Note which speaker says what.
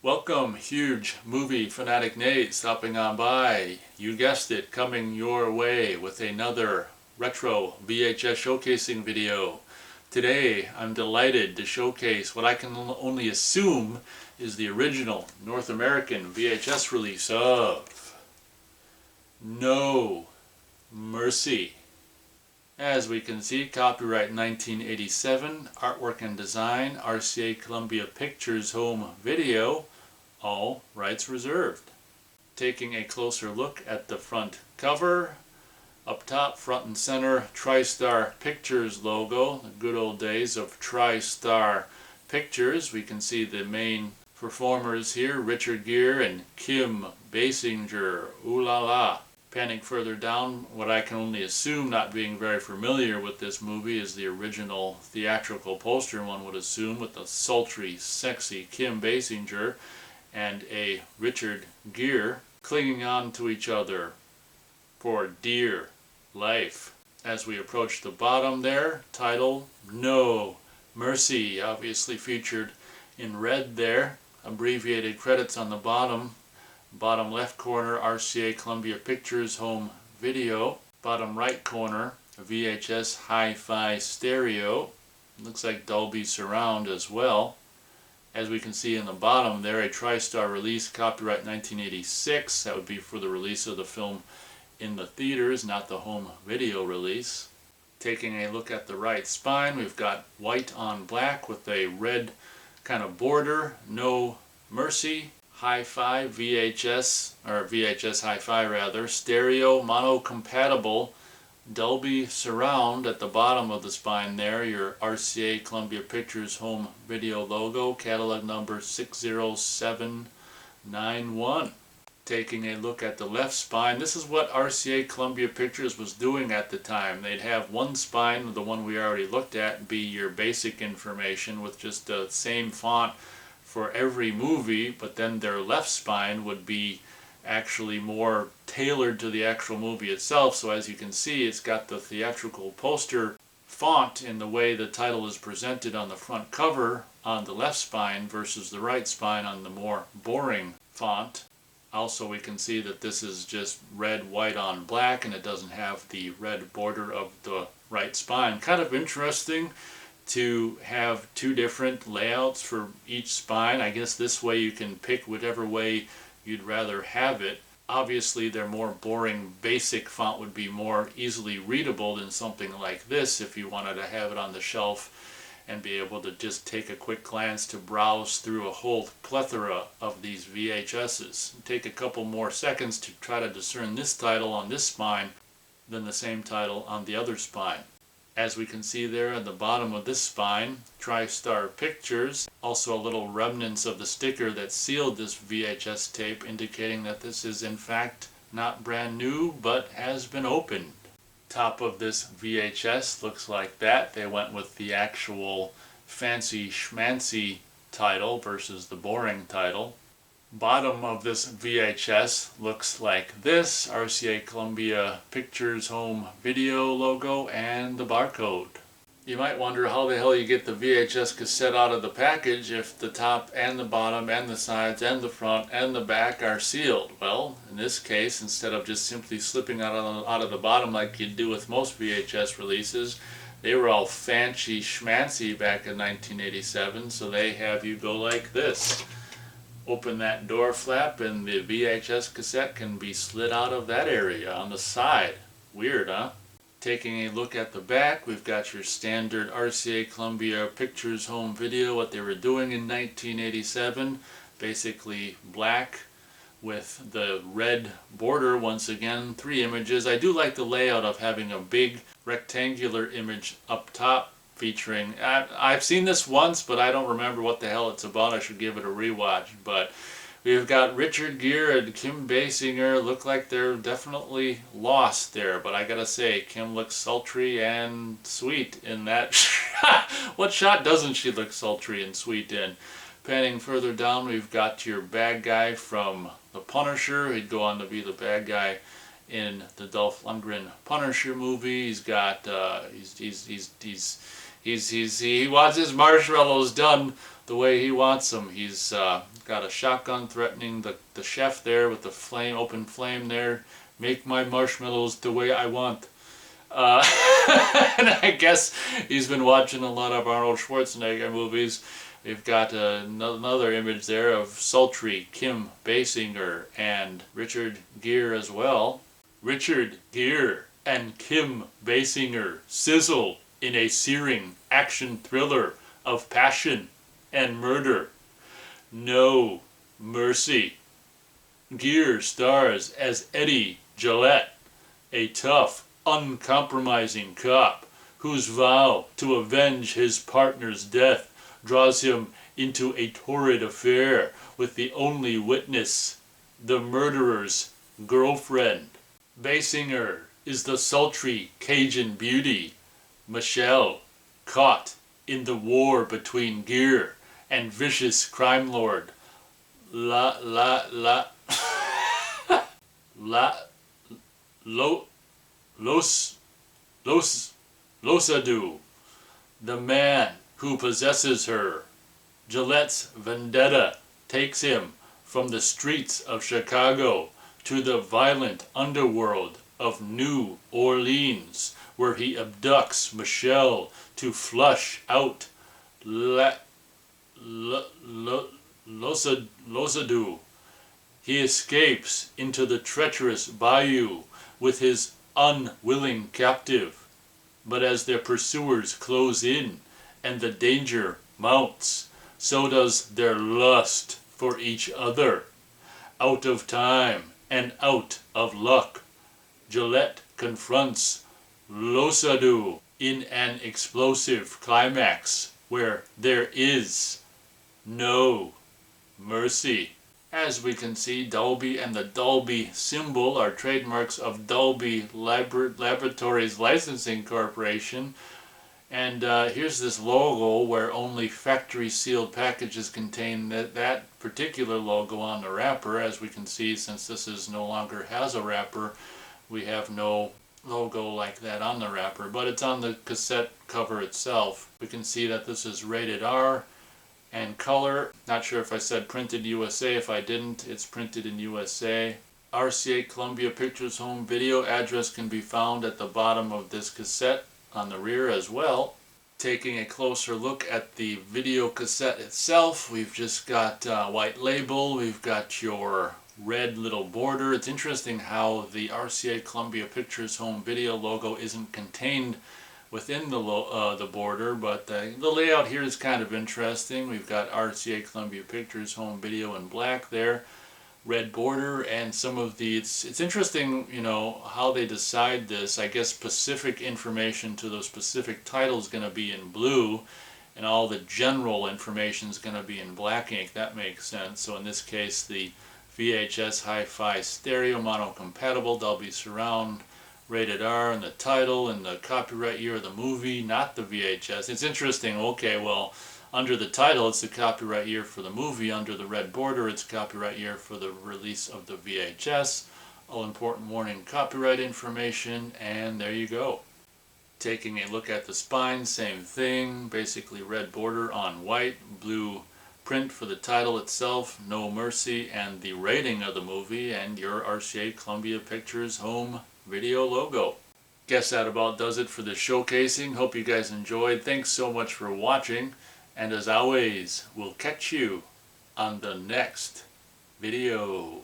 Speaker 1: Welcome, huge movie fanatic Nate stopping on by. You guessed it, coming your way with another retro VHS showcasing video. Today I'm delighted to showcase what I can only assume is the original North American VHS release of No Mercy. As we can see, copyright 1987, artwork and design, RCA Columbia Pictures Home Video, all rights reserved. Taking a closer look at the front cover, up top, front and center, TriStar Pictures logo, the good old days of TriStar Pictures. We can see the main performers here, Richard Gere and Kim Basinger, ooh la la. Panning further down, what I can only assume, not being very familiar with this movie, is the original theatrical poster, one would assume, with the sultry, sexy Kim Basinger and a Richard Gere clinging on to each other for dear life. As we approach the bottom there, title No Mercy, obviously featured in red there, abbreviated credits on the bottom left corner, RCA Columbia Pictures Home Video. Bottom right corner, VHS Hi-Fi Stereo. Looks like Dolby Surround as well. As we can see in the bottom there, a TriStar release, copyright 1986. That would be for the release of the film in the theaters, not the home video release. Taking a look at the right spine, we've got white on black with a red kind of border, No Mercy. Hi-Fi VHS, or VHS Hi-Fi rather, stereo, mono compatible, Dolby Surround at the bottom of the spine there, your RCA Columbia Pictures Home Video logo, catalog number 60791. Taking a look at the left spine, this is what RCA Columbia Pictures was doing at the time. They'd have one spine, the one we already looked at, be your basic information with just the same font for every movie, but then their left spine would be actually more tailored to the actual movie itself. So as you can see, it's got the theatrical poster font in the way the title is presented on the front cover on the left spine versus the right spine on the more boring font. Also, we can see that this is just red, white on black, and it doesn't have the red border of the right spine. Kind of interesting to have two different layouts for each spine. I guess this way you can pick whichever way you'd rather have it. Obviously their more boring basic font would be more easily readable than something like this if you wanted to have it on the shelf and be able to just take a quick glance to browse through a whole plethora of these VHSs. Take a couple more seconds to try to discern this title on this spine than the same title on the other spine. As we can see there at the bottom of this spine, TriStar Pictures, also a little remnants of the sticker that sealed this VHS tape, indicating that this is in fact not brand new but has been opened. Top of this VHS looks like that. They went with the actual fancy schmancy title versus the boring title. Bottom of this VHS looks like this, RCA Columbia Pictures Home Video logo and the barcode. You might wonder how the hell you get the VHS cassette out of the package if the top and the bottom and the sides and the front and the back are sealed. Well, in this case, instead of just simply slipping out of the bottom like you do with most VHS releases, they were all fancy schmancy back in 1987, so they have you go like this. Open that door flap and the VHS cassette can be slid out of that area on the side. Weird, huh? Taking a look at the back, we've got your standard RCA Columbia Pictures Home Video, what they were doing in 1987. Basically black with the red border, once again, 3 images. I do like the layout of having a big rectangular image up top featuring, I've seen this once, but I don't remember what the hell it's about. I should give it a rewatch. But we've got Richard Gere and Kim Basinger. Look like they're definitely lost there, but I gotta say, Kim looks sultry and sweet in that shot. What shot doesn't she look sultry and sweet in? Panning further down, we've got your bad guy from The Punisher. He'd go on to be the bad guy in the Dolph Lundgren Punisher movie. He's got He wants his marshmallows done the way he wants them. He's got a shotgun threatening the chef there with the flame, open flame there. Make my marshmallows the way I want. And I guess he's been watching a lot of Arnold Schwarzenegger movies. We've got another image there of sultry Kim Basinger and Richard Gere as well. Richard Gere and Kim Basinger sizzle in a searing action thriller of passion and murder. No Mercy. Gere stars as Eddie Gillette, a tough, uncompromising cop whose vow to avenge his partner's death draws him into a torrid affair with the only witness, the murderer's girlfriend. Basinger is the sultry Cajun beauty, Michelle, caught in the war between Gere and vicious crime lord Losadu, the man who possesses her. Gillette's vendetta takes him from the streets of Chicago to the violent underworld of New Orleans, where he abducts Michelle to flush out Losadu. He escapes into the treacherous bayou with his unwilling captive. But as their pursuers close in and the danger mounts, so does their lust for each other. Out of time and out of luck, Gillette confronts Losadu in an explosive climax where there is no mercy. As we can see, Dolby and the Dolby symbol are trademarks of Dolby Laboratories Licensing Corporation. And here's this logo where only factory sealed packages contain that particular logo on the wrapper. As we can see, since this is no longer has a wrapper, we have no logo like that on the wrapper, but it's on the cassette cover itself. We can see that this is rated R and color. Not sure if I said printed USA. If I didn't, it's printed in USA. RCA Columbia Pictures home video address can be found at the bottom of this cassette on the rear as well. Taking a closer look at the video cassette itself, we've just got white label, we've got your red little border. It's interesting how the RCA Columbia Pictures home video logo isn't contained within the border, but the layout here is kind of interesting. We've got RCA Columbia Pictures home video in black there, red border, and some of the it's interesting, you know, how they decide this. I guess specific information to those specific titles is going to be in blue, and all the general information is going to be in black ink. That makes sense. So in this case, the VHS Hi-Fi stereo mono compatible Dolby Surround, rated R, and the title and the copyright year of the movie, not the VHS. It's interesting. Okay, well, under the title it's the copyright year for the movie. Under the red border it's copyright year for the release of the VHS. All important warning copyright information, and there you go. Taking a look at the spine, same thing. Basically red border on white, blue print for the title itself, No Mercy, and the rating of the movie, and your RCA Columbia Pictures home video logo. Guess that about does it for this showcasing. Hope you guys enjoyed. Thanks so much for watching, and as always, we'll catch you on the next video.